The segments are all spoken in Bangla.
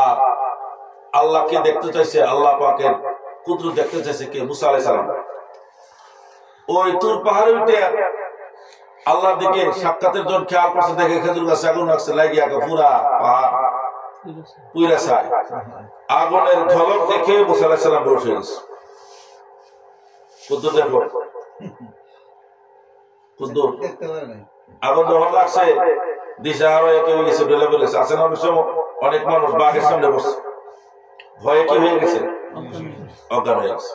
আর আল্লাহকে দেখতে চাইছে, আল্লাহ পাকের কুদরত দেখতে চাইছে কে? মুসা আলাইহিস সালাম। ওই তুর পাহাড়ে উঠে আল্লাহর দিকে সাক্ষাতের জন্য খেয়াল করছে, দেখে খেজুর গাছে আগুন লাগছে, লাগিয়ে পুরা পাহাড় পুইরা যায়। আগুনের ঝলক দেখে মুসা আলাইহিস সালাম বসে গেছে। কুদরত দেখো, কুদরত আগুন যখন লাগছে দিশাহারা হয়ে গেছে, বেলে বেলেছে। আছে না অনেক মানুষ বাঘের সামনে বসছে, ভয়ে কি হয়ে গেছে? অজ্ঞান হয়ে গেছে।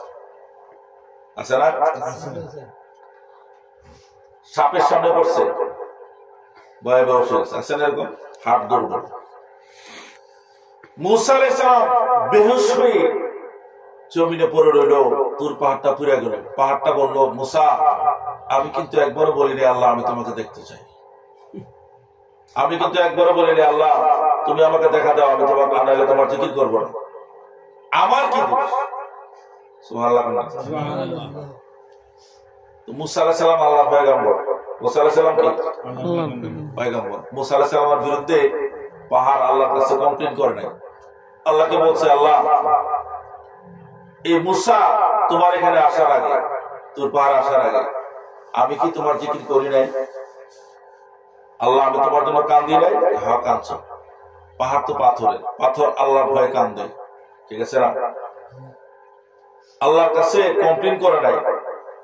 আছে না? সাপের সামনে পড়ছে, ভয়ে বসে গেছে। আছে না এরকম? হাট দুর্বল। মুসা আলাইহিস সালাম বেহুশ হয়ে জমিনে পড়ে রইল। তুর পাহাড়টা পুড়ে গেল। পাহাড়টা বলল, মুসা, আমি কিন্তু একবারও বলিনি আল্লাহ আমি তোমাকে দেখতে চাই। আমি কিন্তু একবারও বলিনি আল্লাহ তুমি আমাকে দেখা দাও, আমি তোমাকে আনাইলে তোমার জিকির করবো না। আমার কি দোষ? সুবহানাল্লাহ। মুসা আলাইহিস সালাম আল্লাহর পয়গম্বর। মুসা আলাইহিস সালাম কি পয়গম্বর? মুসা আলাইহিস সালামের বিরুদ্ধে পাহাড় আল্লাহর কাছে কমপ্লেইন করে নাই। আল্লাহকে বলছে, আল্লাহ এই মুসা তোমার এখানে আসার আগে, তোর পাহাড় আসার আগে আমি কি তোমার জিকির করি নাই? আল্লাহ আমি তোমার জন্য কান্দি নাই? হ্যাঁ কাঁদছ। পাহাড় তো পাথরের, পাথর আল্লাহর ভয়ে কান্দে, ঠিক আছে না? আল্লাহর কাছে কমপ্লেইন করে নাই।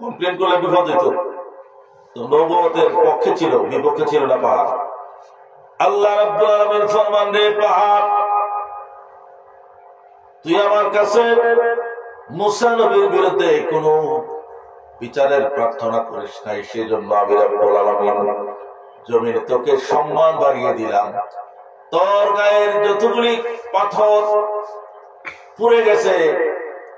কমপ্লেইন করলে বিপদ হইত। তো নবুয়তের পক্ষে ছিল, বিপক্ষে ছিল না পাহাড়। আল্লাহ রাব্বুল আলামিন ফরমান, রে পাহাড় তুই আমার কাছে মুসা নবীর বিরুদ্ধে কোনো বিচারের প্রার্থনা করিস নাই, সেজন্য আমি রাব্বুল আলামিন জমিনে তোকে সম্মান বাড়িয়ে দিলাম। তোর গায়ের যতগুলি পাথর পুড়ে গেছে,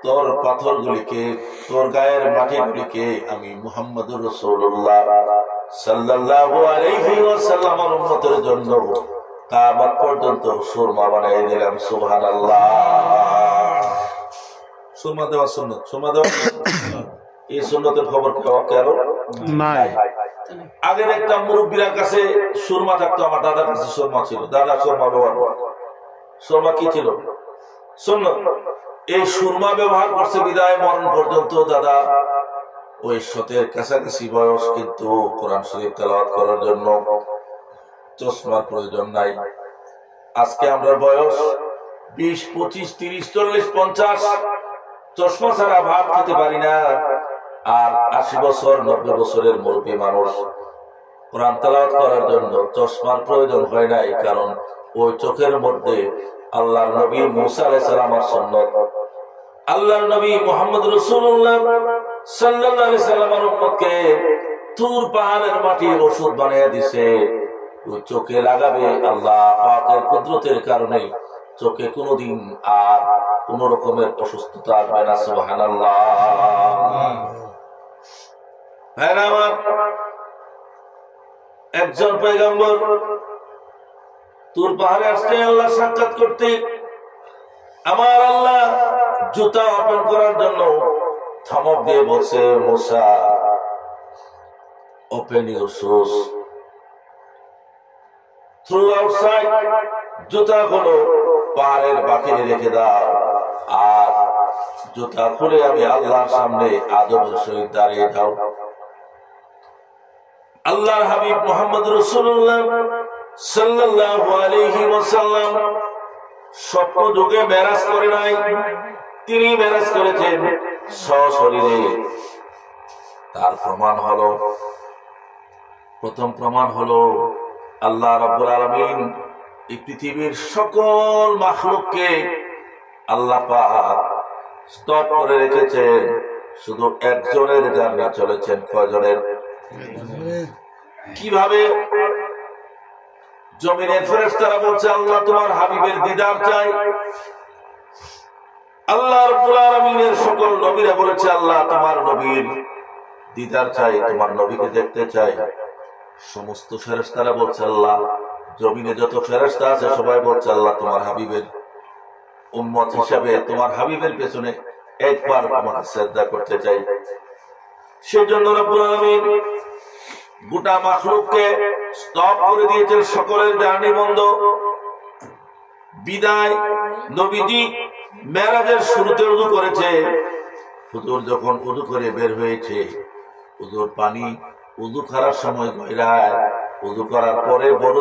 তোর পাথরগুলিকে, তোর গায়ের মাটিগুলিকে আমি মুহাম্মদুর রাসূলুল্লাহ সাল্লাল্লাহু আলাইহি ওয়াসাল্লামের উম্মতের জন্য কিয়ামত পর্যন্ত সুরমা বানিয়ে দিলাম। সুবহানাল্লাহ। সুরমা দেওয়া সুন্নাত, সুরমা দেওয়া এই সুন্নতের খবর কেন নাই? আগে দেখতাম মুরব্বীর কাছে সুরমা থাকতো, আমার দাদার কাছে সুরমা ছিল, দাদা সুরমা ব্যবহার করত। সুরমা কি ছিল? সুন্নত। এই সুরমা ব্যবহার করছে বিদায় মরণ পর্যন্ত দাদা ওই শতের কাছাকাছি বয়স, কিন্তু কোরআন শরীফ তেলাওয়াত করার জন্য চশমার প্রয়োজন নাই। আজকে আমরা বয়স 20, 25, 30, 40, 50, চশমা ছাড়া ভাত খেতে পারি না। আর 80 বছর 90 বছরের মুরব্বী মানুষ কোরআন তেলাওয়াত করার জন্য চশমার প্রয়োজন হয় নাই, কারণ ওই চোখের মধ্যে আল্লাহর নবী মুসা আলাইহিস সালামের সুন্নাত, আল্লাহর নবী মুহাম্মদ রাসূলুল্লাহ সাল্লাল্লাহু আলাইহি সাল্লামের উম্মতকে তুর পাহাড়ের মাটি ওষুধ বানিয়ে দিয়েছে। ওই চোখে লাগাবে, আল্লাহ পাকের কুদরতের কারণে চোখে কোনোদিন আর কোন রকমের অসুস্থতা আসবে না। সুবহানাল্লাহ। ভাইরা আমার, একজন পয়গম্বর তুর পাহাড়ে আসছে আল্লাহ সাক্ষাৎ করতে। আমার আল্লাহ জুতা অর্পণ করার জন্য ধমক দিয়ে বলছে, Musa open your shoes, through outside, জুতা গুলো পাহাড়ের বাকিরে রেখে দাও, আর জুতা খুলে আমি আল্লাহর সামনে আদবের সহিত দাঁড়িয়ে দাও। আল্লাহর হাবিব মুহাম্মদ রাসূলুল্লাহ সাল্লাল্লাহু আলাইহি ওয়াসাল্লাম স্বপ্ন যুগে মেরাজ করে নাই, তিনি মেরাজ করেছেন সশরীরে। তার প্রমাণ হলো, প্রথম প্রমাণ হলো আল্লাহ রাব্বুল আলামিন এই পৃথিবীর সকল মাখলুককে আল্লাহ পাক স্টপ করে রেখেছেন, শুধু একজনের জান্নাত চলেছেন। কয়জনের? কিভাবে? জমিনের ফেরেশতারা বলছে, আল্লাহ তোমার হাবিবের দিদার চাই। আল্লাহ রাব্বুল আলামিনের সকল নবীরা বলেছে, আল্লাহ তোমার নবীর দিদার চাই, তোমার নবীকে দেখতে চাই। সমস্ত ফেরেশতারা বলছে, আল্লাহ জমিনে যত ফেরেশতা আছে সবাই বলছে, আল্লাহ তোমার হাবিবের উম্মত হিসাবে তোমার হাবিবের পেছনে একবার তোমাকে সিজদা করতে চাই। সেজন্য রব্বুল আলামিন গোটা মাখলুককে স্টপ করে দিয়েছেন, সকলের জার্নি বন্ধ। বিদায় নবীজি মেরাজের শুরুতে উযু করেছে। হুজুর যখন উযু করে বের হয়েছে, হুজুর পানি উযু করার সময় গয়রায়, উযু করার পরে বড়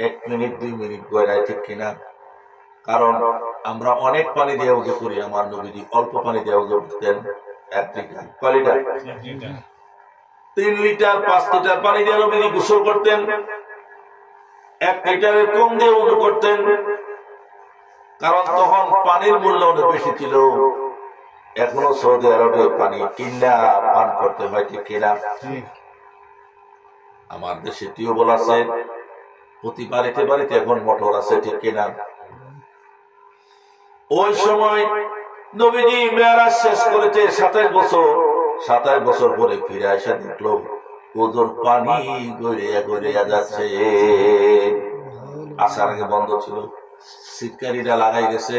1 মিনিট 2 মিনিট গয়রায়, ঠিক কিনা? কারণ আমরা অনেক পানি দিয়ে উযু করি, আমার নবীজি অল্প পানি দিয়ে উযু করতেন। 1 লিটার, কয় লিটার? 3 লিটার 5 লিটার পানি দিয়ে নবীজি গোসল করতেন। 1 লিটারের কম দিয়ে উযু করতেন, কারণ তখন পানির মূল্য অনেক বেশি ছিল। এখনো সৌদি আরবে পানি কিনা পান করতে হয়, ঠিক কিনা? আমার দেশে টিউবওয়েল আছে, প্রতি বাড়িতে বাড়িতে এখন মোটর আছে, ঠিক কিনা? ওই সময় নবীজি মেরাজ শেষ করেছে 27 বছর। 27 বছর পরে ফিরে এসে দেখলো ওদের পানি গড়িয়া গড়িয়া যাচ্ছে। আসার আগে বন্ধ ছিল, সিটকারিটা লাগাই গেছে,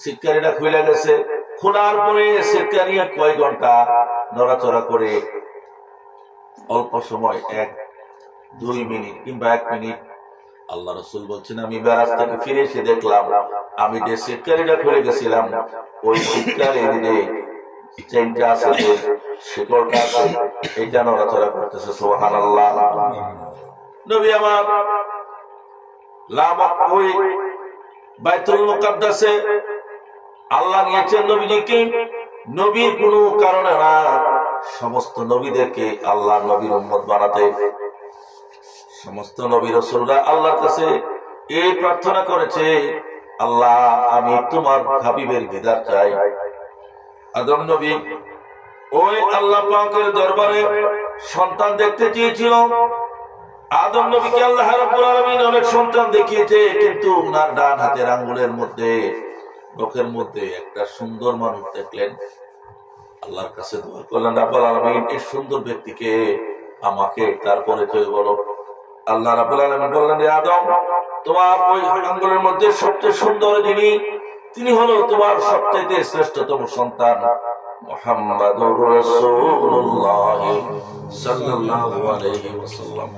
সিটকারিটা খুলে গেছে। খোলার পরে সিটকারি কয় ঘন্টা নড়াচড়া করে অল্প সময় 1-2 মিনিট কিংবা 1 মিনিট। আল্লাহ রাসূল বলছেন, আমি মেরাজ থেকে ফিরে এসে দেখলাম আমি যে সিটকারিটা খুলে গেছিলাম, ওই সিটকারির যে চেইনটা আছে, যে শিকলটা আছে, এটা নড়াচড়া করতেছে। সুবহানাল্লাহ। নবী আমার ওই বাইতুল মুকাদ্দাসে আল্লাহ নিয়েছেন নবীজিকে, নবীর কোনো কারণে না, সমস্ত নবীদেরকে আল্লাহ নবীর উম্মত বানাতে। সমস্ত নবী রাসূলরা আল্লাহর কাছে এই প্রার্থনা করেছে, আল্লাহ আমি তোমার হাবিবের দিদার চাই। আদম নবী ওই আল্লাহ পাকের দরবারে সন্তান দেখতে চেয়েছিল। আদম নবীকে আল্লাহ রাব্বুল আলামিন অনেক সন্তান দেখিয়েছে, কিন্তু ওনার ডান হাতের আঙ্গুলের মধ্যে, নখের মধ্যে একটা সুন্দর মানুষ দেখলেন। আল্লাহর কাছে দোয়া করলেন, রাব্বুল আলামিন এই সুন্দর ব্যক্তিকে আমাকে তার পরিচয় বলো। আল্লাহ রাব্বুল আলামিন বললেন, হে আদম, তোমার ওই আঙ্গুলের মধ্যে সবচেয়ে সুন্দর যিনি, তিনি হলো তোমার সবচেয়ে শ্রেষ্ঠতম সন্তান মুহাম্মাদুর রাসূলুল্লাহ সাল্লাল্লাহু আলাইহি ওয়াসাল্লাম।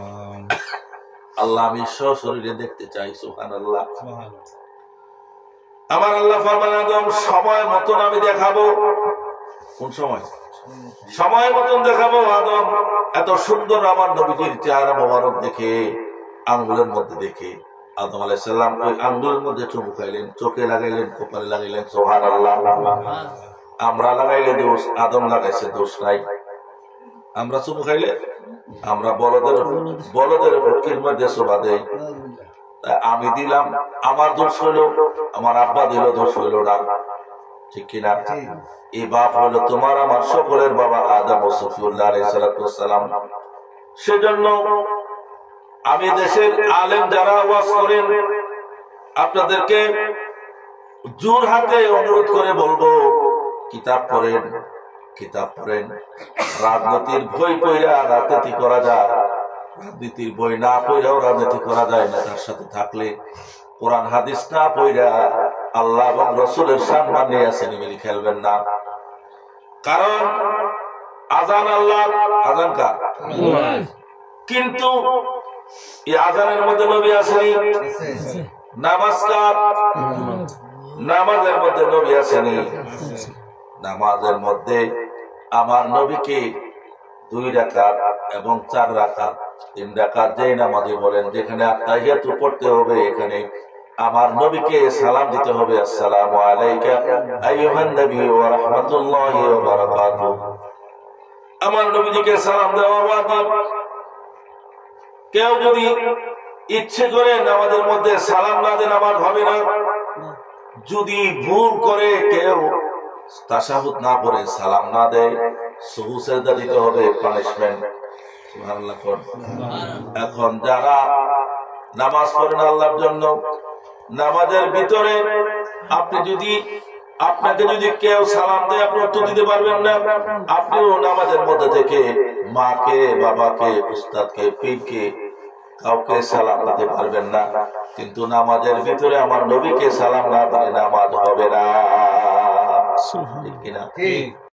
আল্লাহ আমি সশরীরে দেখতে চাই। সুবহানাল্লাহ। আমার আল্লাহ ফরমান, আদম সময় মতন আমি দেখাবো। কোন সময়? সময় মতন দেখাবো। আদম এত সুন্দর আমার নবীজির চেহারা মোবারক দেখে, আঙ্গুলের মধ্যে দেখে, আদম আলাইহিস সালাম ওই আঙ্গুলের মধ্যে চুমু খাইলেন, চোখে লাগাইলেন, কপালে লাগাইলেন। সুবহানাল্লাহ। আমরা লাগাইলে দোষ, আদম লাগাইছে দোষ নাই। আমরা চুমু খাইলে আমরা বলদের ফুটকির মধ্যে শোভা দেয়। আমি দিলাম, আমার দোষ হইল, আমার আব্বা দিল, দোষ হইল না, ঠিক কিনা? এই বাপ হলো তোমার আমার সকলের বাবা আদম ও সফিউল্লাহ আলাইহিস সালাম। সেজন্য আমি দেশের আলেম যারা ওয়াজ করেন, আপনাদেরকে জোর হাতে অনুরোধ করে বলবো, কিতাব পড়েন, কিতাব পড়েন। রাজনীতির বই পড়া রাজনীতি করা যায়, রাজনীতির বই না পড়াও রাজনীতি করা যায় না। তার সাথে থাকলে কোরআন হাদিস না পড়া আল্লাহ এবং রাসূলের সম্মান নিয়ে আসেন, মিলি খেলবেন না। কারণ আজান আল্লাহ, আজান কার? কিন্তু এই আজানের মধ্যে নবী আসেনি। নামাজ কার? নামাজের মধ্যে নবী আসেনি। নামাজের মধ্যে আমার নবীকে 2 রাকাত এবং 4 রাকাত, 3 রাকাত যেই নামাজে বলেন, যেখানে আত্তাহিয়াতু পড়তে হবে, এখানে আমার নবীকে সালাম দিতে হবে, আসসালামু আলাইকা আইয়ুহান নবী ওয়া রাহমাতুল্লাহি ওয়া বারাকাতুহু। আমার নবীজিকে সালাম দেওয়া ওয়াজিব। কেউ যদি ইচ্ছে করে নামাজের মধ্যে সালাম না দেন, নামাজ হবে না। যদি ভুল করে কেউ তাশাহুদ না পড়ে, সালাম না দেয়, সুজুদ সিজদা দিতে হবে, পানিশমেন্ট। সুবহানাল্লাহ। এখন যারা নামাজ পড়েন আল্লাহর জন্য, নামাজের ভিতরে আপনাকে যদি কেউ সালাম দেয়, আপনি উত্তর দিতে পারবেন না। আপনিও নামাজের মধ্যে থেকে মাকে, বাবাকে, উস্তাদকে, পীরকে, কাউকে সালাম দিতে পারবেন না। কিন্তু নামাজের ভিতরে আমার নবীকে সালাম না দিলে নামাজ হবে না, ঠিক কিনা?